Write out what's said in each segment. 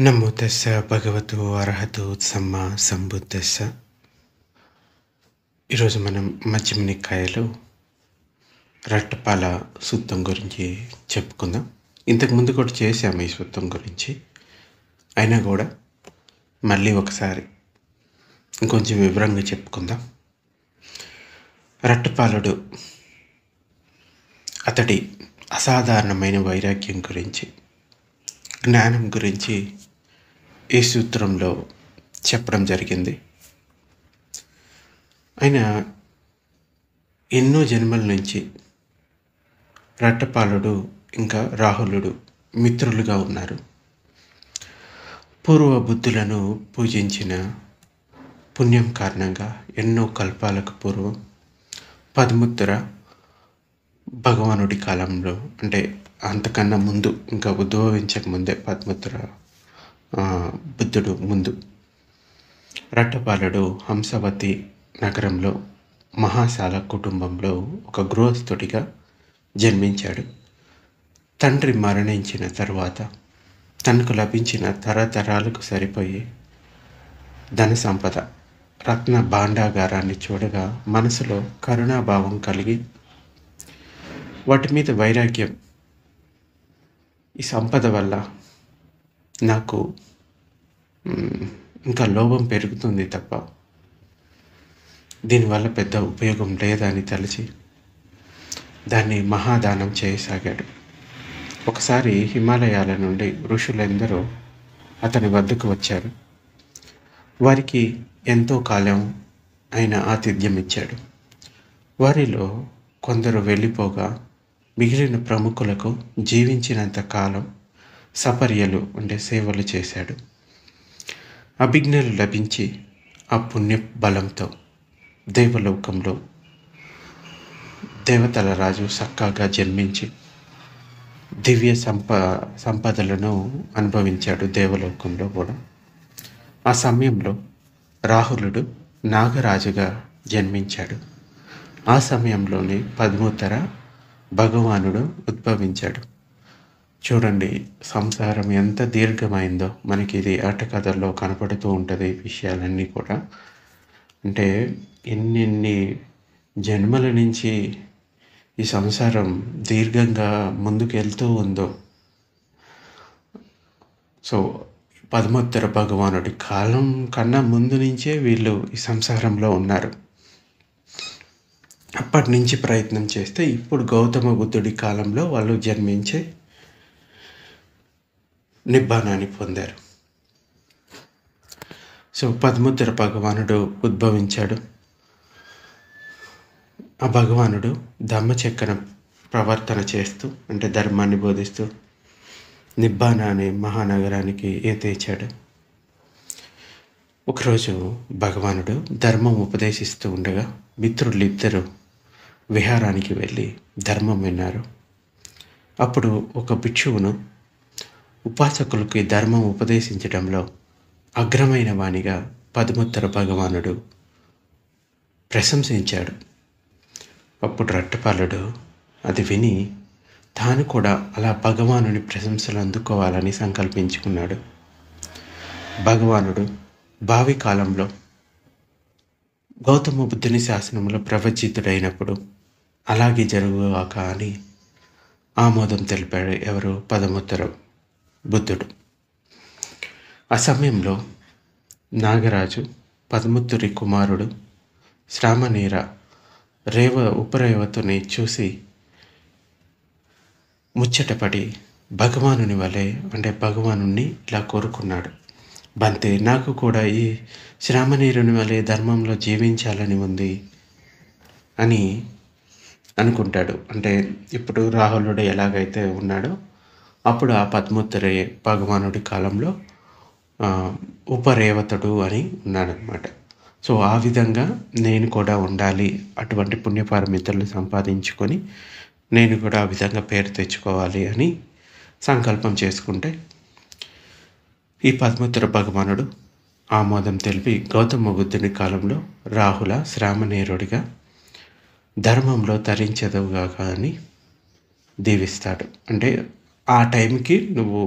నమో తస్స భగవతో అర్హతో సమ్మా సంబుద్ధస్స. ఈరోజు మనం మధ్యమ నికాయలో రట్టపాల సూత్రం గురించి చెప్పుకుందాం. ఇంతకుముందు కూడా చేసాము ఈ సూత్రం గురించి, అయినా కూడా మళ్ళీ ఒకసారి ఇంకొంచెం వివరంగా చెప్పుకుందాం. రట్టపాలుడు అతడి అసాధారణమైన వైరాగ్యం గురించి, జ్ఞానం గురించి ఈ సూత్రంలో చెప్పడం జరిగింది. ఆయన ఎన్నో జన్మల నుంచి రట్టపాలుడు ఇంకా రాహులుడు మిత్రులుగా ఉన్నారు. పూర్వ బుద్ధులను పూజించిన పుణ్యం కారణంగా ఎన్నో కల్పాలకు పూర్వం పద్ముత్తర భగవానుడి కాలంలో, అంటే అంతకన్నా ముందు, ఇంకా ఉద్భవించక ముందే పద్ముత్తర బుద్ధుడు ముందు, రట్టపాలుడు హంసవతి నగరంలో మహాశాల కుటుంబంలో ఒక గృహస్థుడిగా జన్మించాడు. తండ్రి మరణించిన తరువాత తనకు లభించిన తరతరాలకు సరిపోయే ధన సంపద, రత్న భాండాగారాన్ని చూడగా మనసులో కరుణాభావం కలిగి వాటి మీద వైరాగ్యం, ఈ సంపద వల్ల నాకు ఇంకా లోభం పెరుగుతుంది తప్ప దీనివల్ల పెద్ద ఉపయోగం లేదని తలచి దాన్ని మహాదానం చేయసాగాడు. ఒకసారి హిమాలయాల నుండి ఋషులెందరో అతని వద్దకు వచ్చారు. వారికి ఎంతో కాలం ఆయన ఆతిథ్యం ఇచ్చాడు. వారిలో కొందరు వెళ్ళిపోగా మిగిలిన ప్రముఖులకు జీవించినంత కాలం సపర్యలు, అంటే సేవలు చేశాడు. అభిజ్ఞలు లభించి ఆ పుణ్య బలంతో దేవలోకంలో దేవతల రాజు సక్కాగా జన్మించి దివ్య సంపదలను అనుభవించాడు దేవలోకంలో కూడా. ఆ సమయంలో రాహులుడు నాగరాజుగా జన్మించాడు. ఆ సమయంలోనే పద్ముత్తర భగవానుడు ఉద్భవించాడు. చూడండి, సంసారం ఎంత దీర్ఘమైందో మనకి ఇది ఆటకథల్లో కనపడుతూ ఉంటుంది. ఈ విషయాలన్నీ కూడా, అంటే ఎన్నెన్ని జన్మల నుంచి ఈ సంసారం దీర్ఘంగా ముందుకెళ్తూ ఉందో. సో పద్ముత్తర భగవానుడి కాలం కన్నా ముందు నుంచే వీళ్ళు ఈ సంసారంలో ఉన్నారు. అప్పటి నుంచి ప్రయత్నం చేస్తే ఇప్పుడు గౌతమ బుద్ధుడి కాలంలో వాళ్ళు జన్మించే నిబ్బానాన్ని పొందారు. సో పద్ముత్తర భగవానుడు ఉద్భవించాడు. ఆ భగవానుడు ధమ్మచక్ర ప్రవర్తన చేస్తూ, అంటే ధర్మాన్ని బోధిస్తూ నిబ్బాన అనే మహానగరానికి ఏతేచాడు. ఒకరోజు భగవానుడు ధర్మం ఉపదేశిస్తూ ఉండగా మిత్రులిద్దరూ విహారానికి వెళ్ళి ధర్మం విన్నారు. అప్పుడు ఒక భిక్షువును ఉపాసకులకి ధర్మం ఉపదేశించడంలో అగ్రమైన వానిగా పద్ముత్తర భగవానుడు ప్రశంసించాడు. అప్పుడు రట్టపాలుడు అది విని తాను కూడా అలా భగవానుని ప్రశంసలు అందుకోవాలని సంకల్పించుకున్నాడు. భగవానుడు భావి కాలంలో గౌతమ బుద్ధుని శాసనంలో ప్రవచితుడైనప్పుడు అలాగే జరుగుగాక అని ఆమోదం తెలిపాడు. ఎవరు? పద్ముత్తర బుద్ధుడు. ఆ సమయంలో నాగరాజు పద్ముత్తురి కుమారుడు శ్రామనీర ఉపరేవతుని చూసి ముచ్చటపడి భగవానుని వలె, అంటే భగవానుని ఇలా కోరుకున్నాడు. బంతే, నాకు కూడా ఈ శ్రామనీరుని వలె ధర్మంలో జీవించాలని ఉంది అని అనుకుంటాడు. అంటే ఇప్పుడు రాహులుడు ఎలాగైతే ఉన్నాడో అప్పుడు ఆ పద్ముత్తరే భగవానుడి కాలంలో ఉపరేవతుడు అని ఉన్నాడనమాట. సో ఆ విధంగా నేను కూడా ఉండాలి, అటువంటి పుణ్యపారమితులను సంపాదించుకొని నేను కూడా ఆ విధంగా పేరు తెచ్చుకోవాలి అని సంకల్పం చేసుకుంటే ఈ పద్ముత్తర భగవానుడు ఆమోదం తెలిపి గౌతమ బుద్ధుని కాలంలో రాహుల శ్రామనేరుడిగా ధర్మంలో తరించదువుగాక అని దీవిస్తాడు. అంటే ఆ టైంకి నువ్వు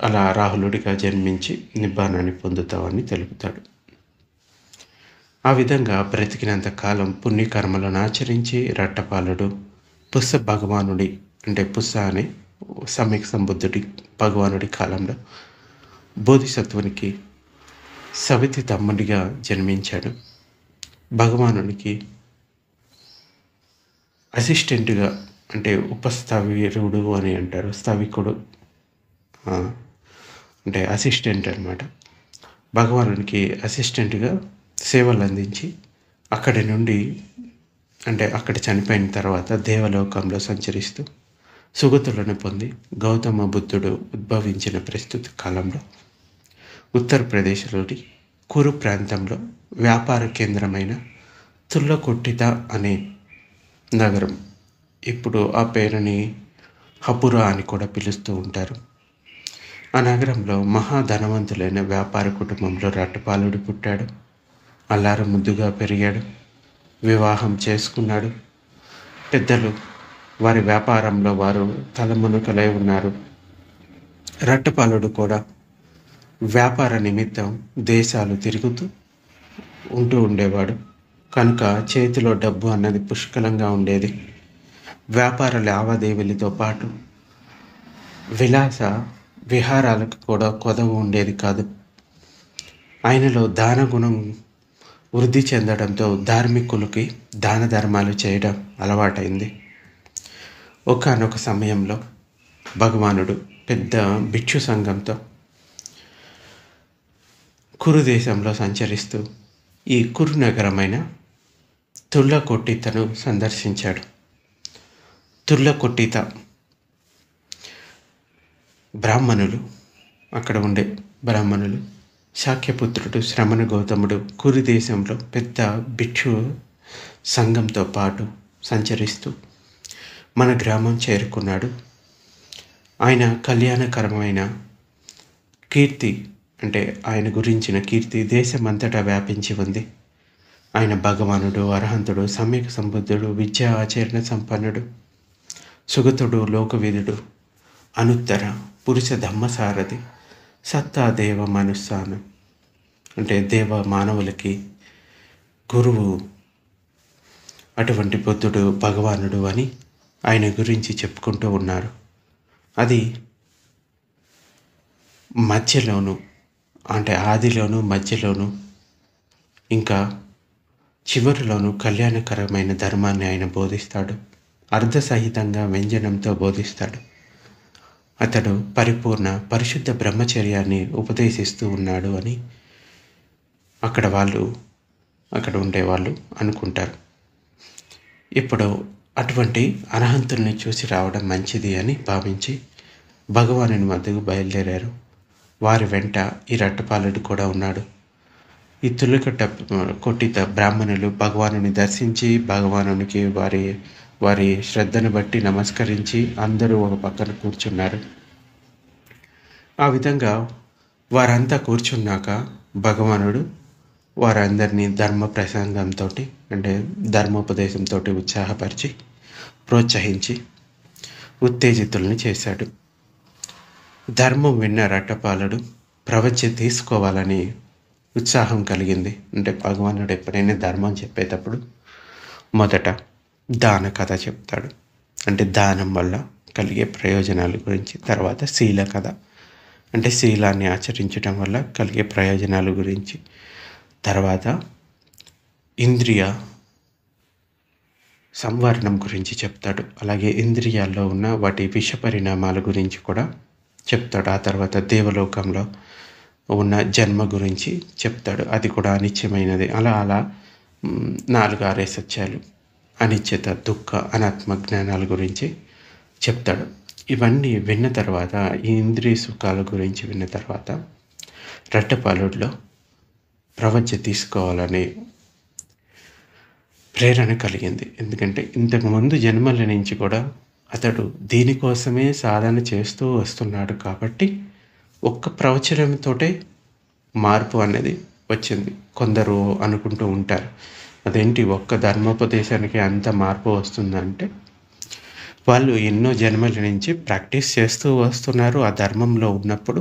అలా రాహులుడిగా జన్మించి నిబ్బానాన్ని పొందుతావని తెలుపుతాడు. ఆ విధంగా బ్రతికినంత కాలం పుణ్యకర్మలను ఆచరించి రట్టపాలుడు పుస్స భగవానుడి అంటే పుస్స అనే సమ్యక్ సంబుద్ధుడి భగవానుడి కాలంలో బోధిసత్వునికి సవితి తమ్ముడిగా జన్మించాడు. భగవానునికి అసిస్టెంట్గా అంటే ఉపస్థావిరుడు అని అంటారు, స్థావికుడు అంటే అసిస్టెంట్ అనమాట. భగవానునికి అసిస్టెంట్గా సేవలు అందించి అక్కడి నుండి అంటే అక్కడ చనిపోయిన తర్వాత దేవలోకంలో సంచరిస్తూ సుగతులను పొంది గౌతమ బుద్ధుడు ఉద్భవించిన ప్రస్తుత కాలంలో ఉత్తరప్రదేశ్లోని కురు ప్రాంతంలో వ్యాపార కేంద్రమైన తుల్లకొట్టిత అనే నగరం, ఇప్పుడు ఆ పేరుని హపురా అని కూడా పిలుస్తూ ఉంటారు. ఆ నగరంలో మహాధనవంతులైన వ్యాపార కుటుంబంలో రట్టపాలుడు పుట్టాడు. అల్లారు ముద్దుగా పెరిగాడు. వివాహం చేసుకున్నాడు. పెద్దలు వారి వ్యాపారంలో వారు తలమునకలై ఉన్నారు. రట్టపాలుడు కూడా వ్యాపార నిమిత్తం దేశాలు తిరుగుతూ ఉండేవాడు. కనుక చేతిలో డబ్బు అన్నది పుష్కలంగా ఉండేది. వ్యాపార లావాదేవీలతో పాటు విలాస విహారాలకు కూడా కొదవ ఉండేది కాదు. ఆయనలో దాన గుణం వృద్ధి చెందడంతో ధార్మికులకి దాన ధర్మాలు చేయడం అలవాటైంది. ఒకానొక సమయంలో భగవానుడు పెద్ద భిక్షు సంఘంతో కురు దేశంలో సంచరిస్తూ ఈ కురు నగరమైన తుల్లకొట్టితను సందర్శించాడు. తుల్లకొట్టిత బ్రాహ్మణులు, అక్కడ ఉండే బ్రాహ్మణులు, శాక్యపుత్రుడు శ్రమణ గౌతముడు కురు దేశంలో పెద్ద భిక్షు సంఘంతో పాటు సంచరిస్తూ మన గ్రామం చేరుకున్నాడు. ఆయన కళ్యాణకరమైన కీర్తి అంటే ఆయన గురించిన కీర్తి దేశమంతటా వ్యాపించి ఉంది. ఆయన భగవానుడు, అర్హంతుడు, సమ్యక్ సంబుద్ధుడు, విద్యా ఆచరణ సంపన్నుడు, సుగతుడు, లోకవిధుడు, అనుత్తర పురుష ధమ్మసారథి, సత్తాదేవ మనుస్సానం అంటే దేవ మానవులకి గురువు అటువంటి బుద్ధుడు భగవానుడు అని ఆయన గురించి చెప్పుకుంటూ ఉన్నారు. అది మధ్యలోను అంటే ఆదిలోను, మధ్యలోను, ఇంకా చివరిలోను కళ్యాణకరమైన ధర్మాన్ని ఆయన బోధిస్తాడు. అర్ధసహితంగా వ్యంజనంతో బోధిస్తాడు. అతడు పరిపూర్ణ పరిశుద్ధ బ్రహ్మచర్యాన్ని ఉపదేశిస్తూ ఉన్నాడు అని అక్కడ ఉండేవాళ్ళు అనుకుంటారు. ఇప్పుడు అటువంటి అర్హంతుల్ని చూసి రావడం మంచిది అని భావించి భగవానుని వద్దకు బయలుదేరారు. వారి వెంట ఈ రట్టపాలుడు కూడా ఉన్నాడు. ఈ కొట్టిత బ్రాహ్మణులు భగవానుని దర్శించి భగవానునికి వారి శ్రద్ధను బట్టి నమస్కరించి అందరూ ఒక పక్కన కూర్చున్నారు. ఆ విధంగా వారంతా కూర్చున్నాక భగవానుడు వారందరినీ ధర్మ ప్రసంగంతో అంటే ధర్మోపదేశంతో ఉత్సాహపరిచి ప్రోత్సహించి ఉత్తేజితుల్ని చేశాడు. ధర్మం విన్న రట్టపాలుడు ప్రవచ తీసుకోవాలని ఉత్సాహం కలిగింది. అంటే భగవానుడు ఎప్పుడైనా ధర్మం చెప్పేటప్పుడు మొదట దాన కథ చెప్తాడు, అంటే దానం వల్ల కలిగే ప్రయోజనాల గురించి. తర్వాత శీల కథ అంటే శీలాన్ని ఆచరించడం వల్ల కలిగే ప్రయోజనాల గురించి. తర్వాత ఇంద్రియ సంవరణం గురించి చెప్తాడు. అలాగే ఇంద్రియాల్లో ఉన్న వాటి విష పరిణామాల గురించి కూడా చెప్తాడు. ఆ తర్వాత దేవలోకంలో ఉన్న జన్మ గురించి చెప్తాడు. అది కూడా అనిత్యమైనది. అలా 4 ఆర్య సత్యాలు, అనిత్యత, దుఃఖ, అనాత్మ జ్ఞానాల గురించి చెప్తాడు. ఇవన్నీ విన్న తర్వాత, ఈ ఇంద్రియ సుఖాల గురించి విన్న తర్వాత రట్టపాలుడిలో ప్రవచ తీసుకోవాలనే ప్రేరణ కలిగింది. ఎందుకంటే ఇంతకుముందు జన్మల నుంచి కూడా అతడు దీనికోసమే సాధన చేస్తూ వస్తున్నాడు. కాబట్టి ఒక్క ప్రవచనంతోటే మార్పు అనేది వచ్చింది. కొందరు అనుకుంటూ ఉంటారు, అదేంటి ఒక్క ధర్మోపదేశానికి అంత మార్పు వస్తుందంటే వాళ్ళు ఎన్నో జన్మల నుంచి ప్రాక్టీస్ చేస్తూ వస్తున్నారు. ఆ ధర్మంలో ఉన్నప్పుడు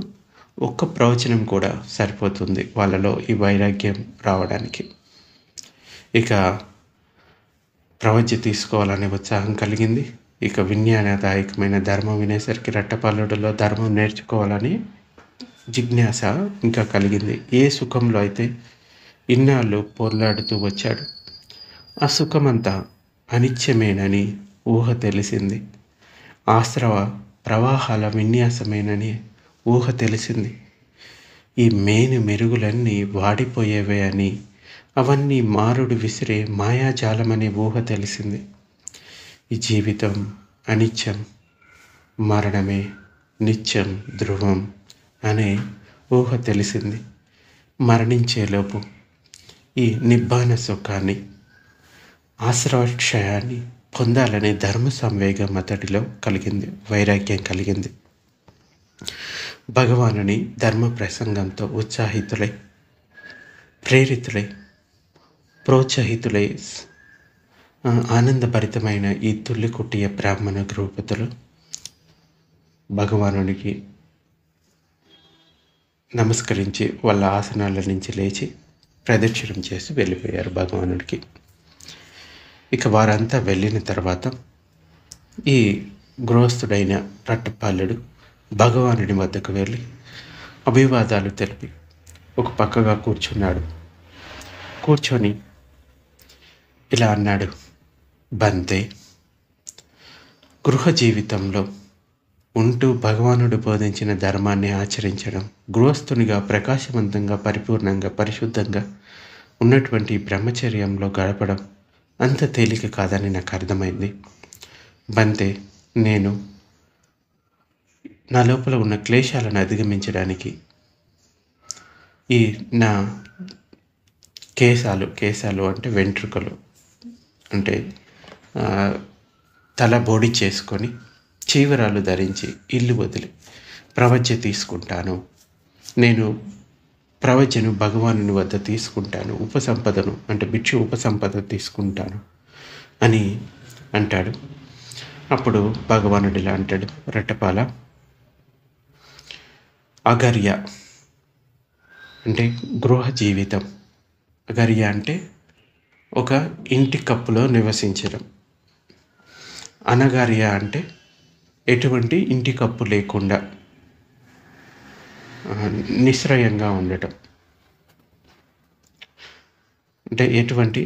ఒక్క ప్రవచనం కూడా సరిపోతుంది వాళ్ళలో ఈ వైరాగ్యం రావడానికి. ఇక ప్రవజ్య తీసుకోవాలనే ఉత్సాహం కలిగింది. ఇక విజ్ఞానదాయకమైన ధర్మం వినేసరికి రెట్టపాలెడులో ధర్మం నేర్చుకోవాలని జిజ్ఞాస ఇంకా కలిగింది. ఏ సుఖంలో అయితే ఇన్నాళ్ళు పోర్లాడుతూ వచ్చాడు, ఆ సుఖమంతా అనిత్యమేనని ఊహ తెలిసింది. ఆశ్రవ ప్రవాహాల విన్యాసమేనని ఊహ తెలిసింది. ఈ మేను మెరుగులన్నీ వాడిపోయేవే అని, అవన్నీ మారుడు విసిరే మాయాజాలమనే ఊహ తెలిసింది. ఈ జీవితం అనిత్యం, మరణమే నిత్యం ధ్రువం అనే ఊహ తెలిసింది. మరణించేలోపు ఈ నిబ్బాన సుఖాన్ని, ఆశ్రవక్షయాన్ని పొందాలనే ధర్మ సంవేగం అతడిలో కలిగింది, వైరాగ్యం కలిగింది. భగవానుని ధర్మ ప్రసంగంతో ఉత్సాహితులై, ప్రేరితులై, ప్రోత్సహితులై ఆనందభరితమైన ఈ తుల్లికుట్టియ బ్రాహ్మణ గ్రూపతులు భగవానునికి నమస్కరించి వాళ్ళ ఆసనాల నుంచి లేచి ప్రదక్షిణం చేసి వెళ్ళిపోయారు భగవానుడికి. ఇక వారంతా వెళ్ళిన తర్వాత ఈ గృహస్థుడైన రట్టపాలుడు భగవానుడి వద్దకు వెళ్ళి అభివాదాలు తెలిపి ఒక పక్కగా కూర్చున్నాడు. కూర్చొని ఇలా అన్నాడు, బంతే, గృహ జీవితంలో ఉంటూ భగవానుడు బోధించిన ధర్మాన్ని ఆచరించడం, గృహస్థునిగా ప్రకాశవంతంగా, పరిపూర్ణంగా, పరిశుద్ధంగా ఉన్నటువంటి బ్రహ్మచర్యంలో గడపడం అంత తేలిక కాదని నాకు అర్థమైంది. బంతే, నేను నా లోపల ఉన్న క్లేశాలను అధిగమించడానికి ఈ నా కేశాలు అంటే వెంట్రుకలు, అంటే తల బోడి చేసుకొని చీవరాలు ధరించి ఇల్లు వదిలి ప్రవజ్య తీసుకుంటాను. నేను ప్రవజ్యను భగవానుని వద్ద తీసుకుంటాను, ఉపసంపదను అంటే భిక్షు ఉపసంపద తీసుకుంటాను అని అంటాడు. అప్పుడు భగవానుడు ఇలా అంటాడు, రెట్టపాల, అగర్య అంటే గృహ జీవితం. అగర్య అంటే ఒక ఇంటి కప్పులో నివసించడం. అనగార్య అంటే ఎటువంటి ఇంటి కప్పు లేకుండా నిశ్రయంగా ఉండటం, అంటే ఎటువంటి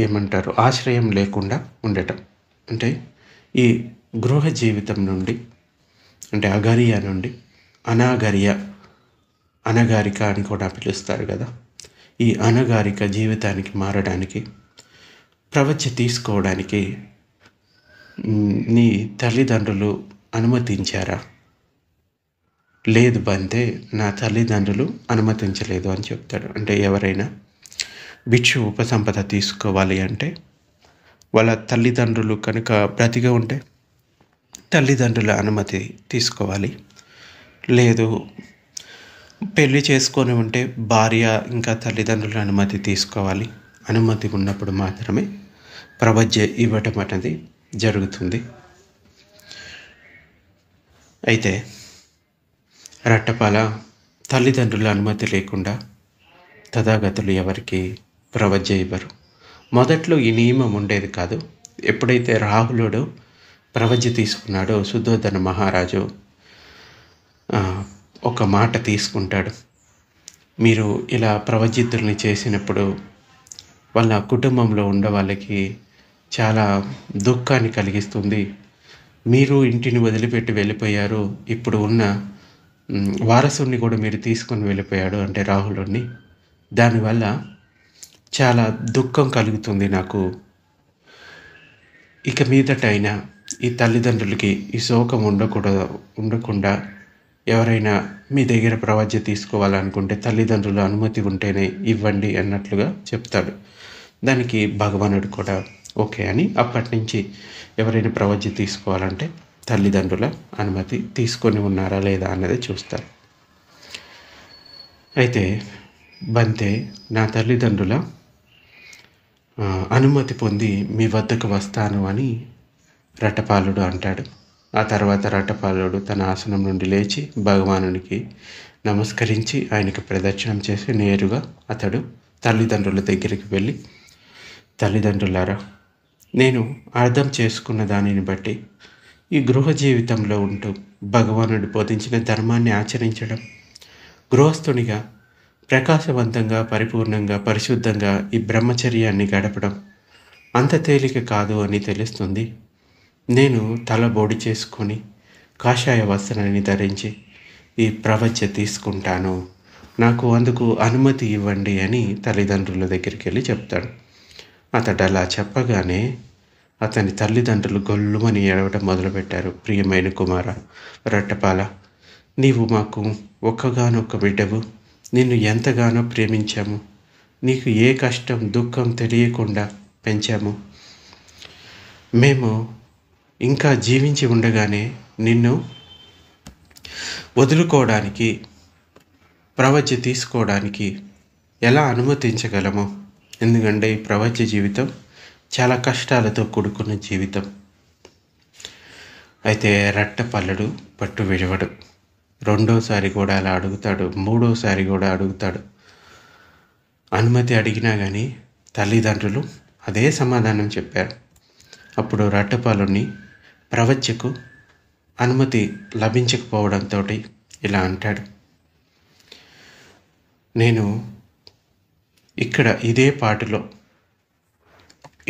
ఏమంటారు ఆశ్రయం లేకుండా ఉండటం. అంటే ఈ గృహ జీవితం నుండి, అంటే అగర్య నుండి అనాగర్య, అనగారిక అని కూడా పిలుస్తారు కదా, ఈ అనగారిక జీవితానికి మారడానికి, ప్రవజ్య తీసుకోవడానికి నీ తల్లిదండ్రులు అనుమతించారా? లేదు బంతే, నా తల్లిదండ్రులు అనుమతించలేదు అని చెప్తాడు. అంటే ఎవరైనా భిక్షు ఉపసంపద తీసుకోవాలి అంటే వాళ్ళ తల్లిదండ్రులు కనుక బ్రతిగా ఉంటే తల్లిదండ్రుల అనుమతి తీసుకోవాలి. లేదు పెళ్ళి చేసుకొని ఉంటే భార్య ఇంకా తల్లిదండ్రుల అనుమతి తీసుకోవాలి. అనుమతి ఉన్నప్పుడు మాత్రమే ప్రవజ్య ఇవ్వటం అనేది జరుగుతుంది. అయితే రట్టపాల తల్లిదండ్రుల అనుమతి లేకుండా తథాగతులు ఎవరికి ప్రవజ్య ఇవ్వరు. మొదట్లో ఈ నియమం ఉండేది కాదు. ఎప్పుడైతే రాహులుడు ప్రవజ్య తీసుకున్నాడో సుధోధన మహారాజు ఒక మాట తీసుకుంటాడు, మీరు ఇలా ప్రవజ్జితుల్ని చేసినప్పుడు వాళ్ళ కుటుంబంలో ఉన్న వాళ్ళకి చాలా దుఃఖాన్ని కలిగిస్తుంది. మీరు ఇంటిని వదిలిపెట్టి వెళ్ళిపోయారు, ఇప్పుడు ఉన్న వారసుని కూడా మీరు తీసుకొని వెళ్ళిపోయాడు అంటే రాహులుడిని, దానివల్ల చాలా దుఃఖం కలుగుతుంది నాకు. ఇక మీదటైనా ఈ తల్లిదండ్రులకి ఈ శోకం ఉండకుండా ఎవరైనా మీ దగ్గర ప్రవజ్య తీసుకోవాలనుకుంటే తల్లిదండ్రుల అనుమతి ఉంటేనే ఇవ్వండి అన్నట్లుగా చెప్తాడు. దానికి భగవానుడు కూడా ఓకే అని అప్పటి నుంచి ఎవరైనా ప్రవజ్య తీసుకోవాలంటే తల్లిదండ్రుల అనుమతి తీసుకొని ఉన్నారా లేదా అన్నది చూస్తారు. అయితే బంతే, నా తల్లిదండ్రుల అనుమతి పొంది మీ వద్దకు వస్తాను అని రటపాలుడు అంటాడు. ఆ తర్వాత రటపాలుడు తన ఆసనం నుండి లేచి భగవానునికి నమస్కరించి ఆయనకి ప్రదక్షిణం చేసి నేరుగా అతడు తల్లిదండ్రుల దగ్గరికి వెళ్ళి, తల్లిదండ్రులారా, నేను అర్థం చేసుకున్న దానిని బట్టి ఈ గృహ జీవితంలో ఉంటూ భగవానుడు బోధించిన ధర్మాన్ని ఆచరించడం, గృహస్థునిగా ప్రకాశవంతంగా, పరిపూర్ణంగా, పరిశుద్ధంగా ఈ బ్రహ్మచర్యాన్ని గడపడం అంత తేలిక కాదు అని తెలుస్తుంది. నేను తల బోడి చేసుకొని కాషాయ వస్త్రాన్ని ధరించి ఈ ప్రవచ తీసుకుంటాను, నాకు అందుకు అనుమతి ఇవ్వండి అని తల్లిదండ్రుల దగ్గరికి వెళ్ళి చెప్తాడు. అతడు అలా చెప్పగానే అతని తల్లిదండ్రులు గొల్లుమని ఏడవడం మొదలుపెట్టారు. ప్రియమైన కుమార రట్టపాల, నీవు మాకు ఒక్కగానొక్క బిడ్డవు, నిన్ను ఎంతగానో ప్రేమించాము, నీకు ఏ కష్టం దుఃఖం తెలియకుండా పెంచాము. మేము ఇంకా జీవించి ఉండగానే నిన్ను వదులుకోవడానికి, ప్రవచ తీసుకోవడానికి ఎలా అనుమతించగలము? ఎందుకంటే ఈ ప్రవచ జీవితం చాలా కష్టాలతో కూడుకున్న జీవితం. అయితే రట్టపల్లడు పట్టు విడవడు. రెండోసారి కూడా అలా అడుగుతాడు, మూడోసారి కూడా అడుగుతాడు. అనుమతి అడిగినా కానీ తల్లిదండ్రులు అదే సమాధానం చెప్పారు. అప్పుడు రట్టపాలుని ప్రవచ్చకు అనుమతి లభించకపోవడంతో ఇలా అంటాడు, నేను ఇక్కడ ఇదే పాటులో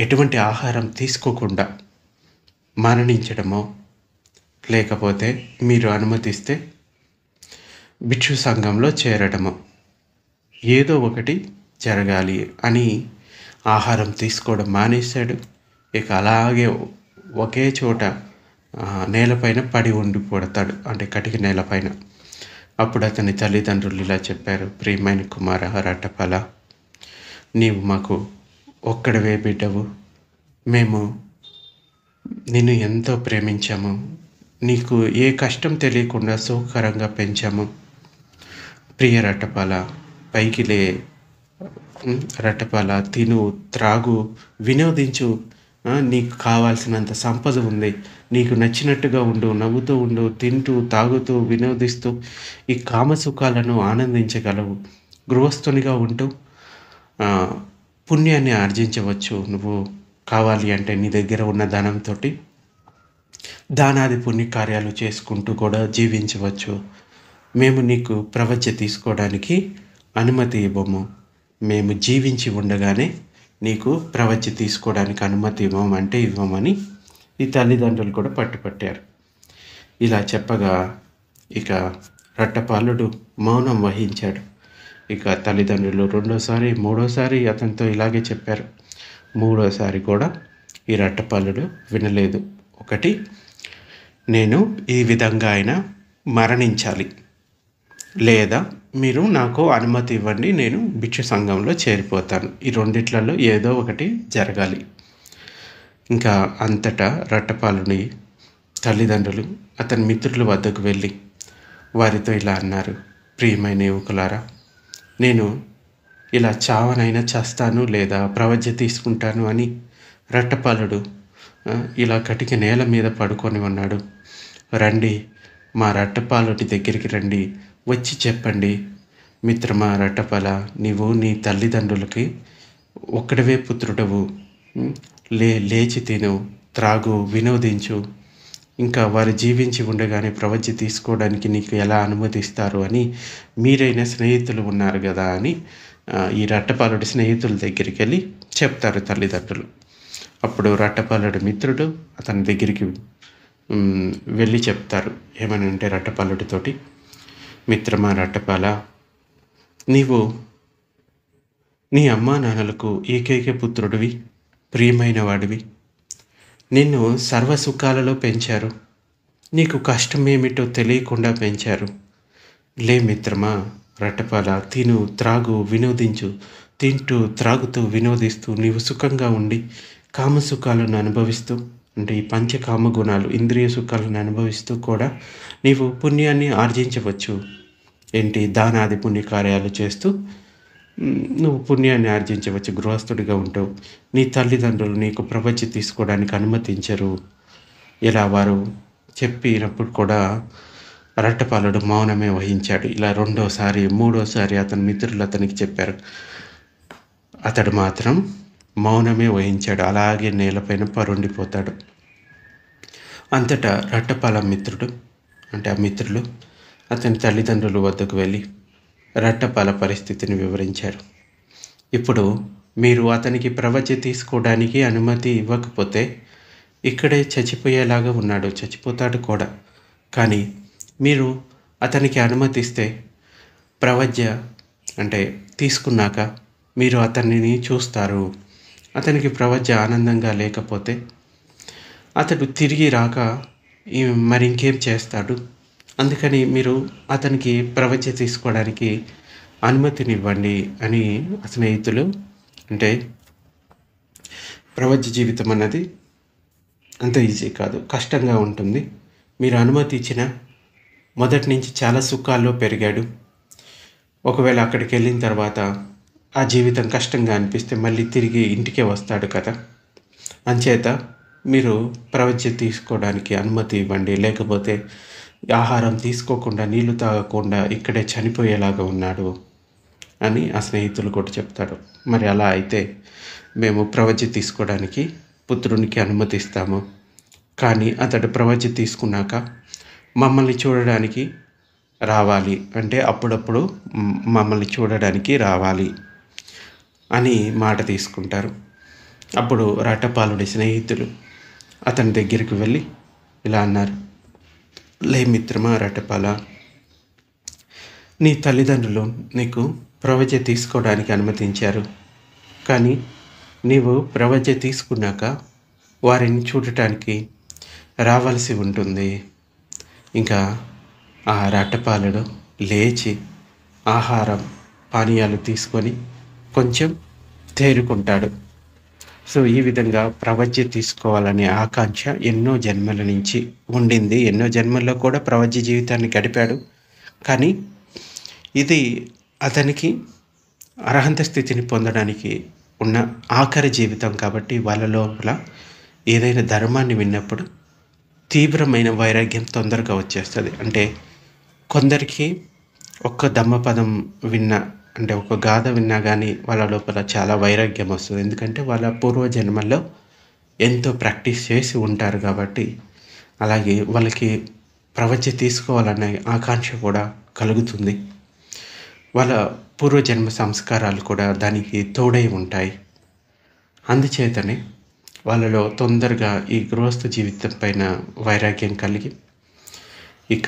ఎటువంటి ఆహారం తీసుకోకుండా మరణించడమో, లేకపోతే మీరు అనుమతిస్తే భిక్షు సంఘంలో చేరడమో ఏదో ఒకటి జరగాలి అని ఆహారం తీసుకోవడం మానేశాడు. ఇక అలాగే ఒకే చోట నేలపైన పడి ఉండిపోతాడు, అంటే కటిక నేలపైన. అప్పుడు అతని తల్లిదండ్రులు ఇలా చెప్పారు, ప్రియమైన కుమార రట్టపాల, నీవు మాకు ఒక్కడవే బిడ్డవు, మేము నిన్ను ఎంతో ప్రేమించాము, నీకు ఏ కష్టం తెలియకుండా సుఖకరంగా పెంచాము. ప్రియ రట్టపాల, పైకి లే రట్టపాల, తిను, త్రాగు, వినోదించు, నీకు కావాల్సినంత సంపద ఉంది, నీకు నచ్చినట్టుగా ఉండు, నవ్వుతూ ఉండు, తింటూ తాగుతూ వినోదిస్తూ ఈ కామసుఖాలను ఆనందించగలవు. గృహస్థునిగా ఉంటూ పుణ్యాన్ని ఆర్జించవచ్చు. నువ్వు కావాలి అంటే నీ దగ్గర ఉన్న ధనంతో దానాది పుణ్యకార్యాలు చేసుకుంటూ కూడా జీవించవచ్చు. మేము నీకు ప్రవచ తీసుకోవడానికి అనుమతి ఇవ్వము, మేము జీవించి ఉండగానే నీకు ప్రవచ తీసుకోవడానికి అనుమతి ఇవ్వమంటే ఇవ్వమని ఈ తల్లిదండ్రులు కూడా పట్టుపట్టారు. ఇలా చెప్పగా ఇక రట్టపాలుడు మౌనం వహించాడు. ఇక తల్లిదండ్రులు రెండోసారి, మూడోసారి అతనితో ఇలాగే చెప్పారు. మూడోసారి కూడా ఈ రట్టపాలుడు వినలేదు. ఒకటి, నేను ఈ విధంగా అయినా మరణించాలి, లేదా మీరు నాకు అనుమతి ఇవ్వండి, నేను భిక్షు సంఘంలో చేరిపోతాను. ఈ రెండిట్లలో ఏదో ఒకటి జరగాలి. ఇంకా అంతటా రట్టపాలుని తల్లిదండ్రులు అతని మిత్రుల వద్దకు వెళ్ళి వారితో ఇలా అన్నారు, ప్రియమైన యువకులారా, నేను ఇలా చావనైనా చేస్తాను లేదా ప్రవచ తీసుకుంటాను అని రట్టపాలుడు ఇలా కటిక నేల మీద పడుకొని ఉన్నాడు. రండి, మా రట్టపాలుడి దగ్గరికి రండి, వచ్చి చెప్పండి, మిత్రమా రట్టపాల, నీవు నీ తల్లిదండ్రులకి ఒక్కడవే పుత్రుడవు, లేచి తిను, త్రాగు, వినోదించు, ఇంకా వారు జీవించి ఉండగానే ప్రవచ తీసుకోవడానికి నీకు ఎలా అనుమతిస్తారు అని మీరైనా స్నేహితులు ఉన్నారు కదా అని ఈ రట్టపాలుడి స్నేహితుల దగ్గరికి వెళ్ళి చెప్తారు తల్లిదండ్రులు. అప్పుడు రట్టపాలుడి మిత్రుడు అతని దగ్గరికి వెళ్ళి చెప్తారు, ఏమని అంటే రట్టపాలుడితోటి, మిత్రమా రట్టపాల, నీవు నీ అమ్మా నాన్నలకు ఏకైక పుత్రుడివి, ప్రియమైన వాడివి, నిన్ను సర్వసుఖాలలో పెంచారు, నీకు కష్టం ఏమిటో తెలియకుండా పెంచారు. లే మిత్రమా రట్టపాల, తిను, త్రాగు, వినోదించు, తింటూ త్రాగుతూ వినోదిస్తూ నీవు సుఖంగా ఉండి కామసుఖాలను అనుభవిస్తూ, అంటే ఈ పంచకామ గుణాలు ఇంద్రియ సుఖాలను అనుభవిస్తూ కూడా నీవు పుణ్యాన్ని ఆర్జించవచ్చు. ఏంటి, దానాది పుణ్యకార్యాలు చేస్తూ నువ్వు పుణ్యాన్ని ఆర్జించవచ్చు, గృహస్థుడిగా ఉంటావు. నీ తల్లిదండ్రులు నీకు ప్రవచ తీసుకోవడానికి అనుమతించరు. ఇలా వారు చెప్పినప్పుడు కూడా రట్టపాలుడు మౌనమే వహించాడు. ఇలా రెండోసారి, మూడోసారి అతని మిత్రులు అతనికి చెప్పారు. అతడు మాత్రం మౌనమే వహించాడు. అలాగే నేలపైన పరుండిపోతాడు. అంతటా రట్టపాల మిత్రుడు, అంటే ఆ మిత్రులు అతని తల్లిదండ్రుల వద్దకు వెళ్ళి రట్టపాల పరిస్థితిని వివరించారు. ఇప్పుడు మీరు అతనికి ప్రవచ తీసుకోవడానికి అనుమతి ఇవ్వకపోతే ఇక్కడే చచ్చిపోయేలాగా ఉన్నాడు, చచ్చిపోతాడు కూడా. కానీ మీరు అతనికి అనుమతిస్తే ప్రవజ్య అంటే తీసుకున్నాక మీరు అతనిని చూస్తారు. అతనికి ప్రవజ్య ఆనందంగా లేకపోతే అతడు తిరిగి రాక మరి ఇంకేం చేస్తాడు. అందుకని మీరు అతనికి ప్రవజ్య తీసుకోవడానికి అనుమతినివ్వండి అని స్నేహితులు, అంటే ప్రవజ్య జీవితం అన్నది అంత ఈజీ కాదు, కష్టంగా ఉంటుంది. మీరు అనుమతి ఇచ్చిన మొదటి నుంచి చాలా సుఖాల్లో పెరిగాడు. ఒకవేళ అక్కడికి వెళ్ళిన తర్వాత ఆ జీవితం కష్టంగా అనిపిస్తే మళ్ళీ తిరిగి ఇంటికే వస్తాడు కదా. అంచేత మీరు ప్రవజ్య తీసుకోవడానికి అనుమతి ఇవ్వండి, లేకపోతే ఆహారం తీసుకోకుండా నీళ్లు తాగకుండా ఇక్కడే చనిపోయేలాగా ఉన్నాడు అని ఆ స్నేహితులు కూడా చెప్తాడు. మరి అలా అయితే మేము ప్రవజ్య తీసుకోవడానికి పుత్రునికి అనుమతిస్తాము, కానీ అతడు ప్రవజ్య తీసుకున్నాక మమ్మల్ని చూడడానికి రావాలి, అంటే అప్పుడప్పుడు మమ్మల్ని చూడడానికి రావాలి అని మాట తీసుకుంటారు. అప్పుడు రట్టపాలుడి స్నేహితులు అతని దగ్గరికి వెళ్ళి ఇలా అన్నారు. లే మిత్రమా రట్టపాల, నీ తల్లిదండ్రులు నీకు ప్రవజ్య తీసుకోవడానికి అనుమతించారు, కానీ నీవు ప్రవజ్య తీసుకున్నాక వారిని చూడటానికి రావాల్సి ఉంటుంది. ఇంకా ఆ రట్టపాలుడు లేచి ఆహారం పానీయాలు తీసుకొని కొంచెం తేరుకుంటాడు. సో ఈ విధంగా ప్రవజ్య తీసుకోవాలనే ఆకాంక్ష ఎన్నో జన్మల నుంచి ఉండింది. ఎన్నో జన్మల్లో కూడా ప్రవజ్య జీవితాన్ని గడిపాడు. కానీ ఇది అతనికి అర్హంత స్థితిని పొందడానికి ఉన్న ఆఖరి జీవితం కాబట్టి వాళ్ళ లోపల ఏదైనా ధర్మాన్ని విన్నప్పుడు తీవ్రమైన వైరాగ్యం తొందరగా వచ్చేస్తుంది. అంటే కొందరికి ఒక్క దమ్మపదం విన్నా, అంటే ఒక గాథ విన్నా కానీ వాళ్ళ లోపల చాలా వైరాగ్యం వస్తుంది. ఎందుకంటే వాళ్ళ పూర్వజన్మల్లో ఎంతో ప్రాక్టీస్ చేసి ఉంటారు కాబట్టి. అలాగే వాళ్ళకి ప్రవజ్య తీసుకోవాలనే ఆకాంక్ష కూడా కలుగుతుంది. వాళ్ళ పూర్వజన్మ సంస్కారాలు కూడా దానికి తోడై ఉంటాయి. అందుచేతనే వాళ్ళలో తొందరగా ఈ గృహస్థ జీవితం పైన వైరాగ్యం కలిగి ఇక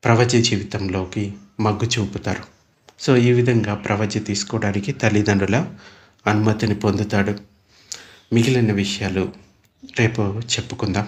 ప్రవజ్య జీవితంలోకి మగ్గు చూపుతారు. సో ఈ విధంగా ప్రవజ్య తీసుకోవడానికి తల్లిదండ్రుల అనుమతిని పొందుతాడు. మిగిలిన విషయాలు రేపు చెప్పుకుందాం.